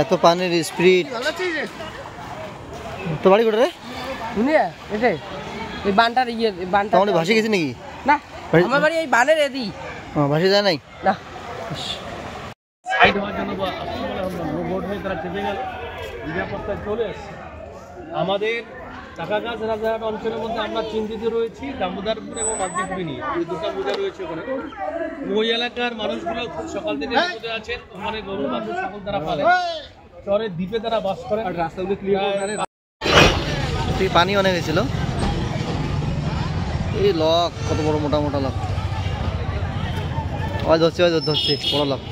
এত পানির স্পিড। তো বাড়ি কোথায় রে? শুনিয়া এটাই এই বানটার বানটা তোমার ভাসি গেছে নাকি? না, আমার বাড়ি এই বানের এদি। ভাসি যায় নাই না, সাইড হওয়ার জন্য বোট হয়ে তারা চেপে গেল, নিরাপত্তায় চলে এসছে। আমাদের টাকাগাছ রাজারহাট অঞ্চলের মধ্যে আমরা চিন্তিত রয়েছি দামোদরপুর এবং মাঝদিপুরে নিয়ে, দুটো বোঝা রয়েছে ওখানে। ওই এলাকার মানুষগুলো খুব সকাল থেকে বিপদে আছেন। ওখানে গরু বাছুর সকল তারা পালে, চরের দ্বীপে তারা বাস করেন। রাস্তাগুলো ক্লিয়ার, পানি অনেক হয়েছিল। এই লক কত বড় মোটা মোটা লক, ধরছি ধরছি বড় লক।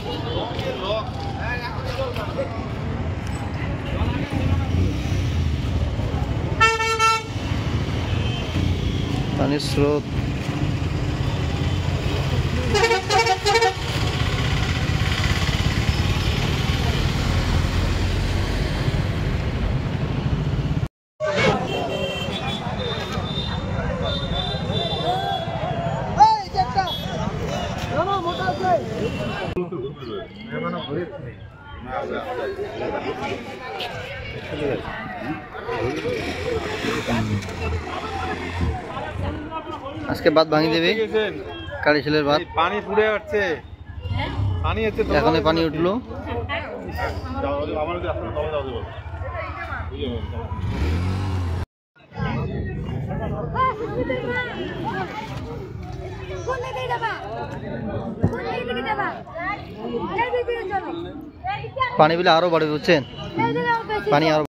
পানির স্রোত আজকে বাদ ভাঙি দেবে কালী ছেলের বাদ। পানি পুড়ে আসছে, পানি হচ্ছে, এখন পানি উঠলো। পানি বিলে আরো বাড়বে বুঝছেন, পানি আরো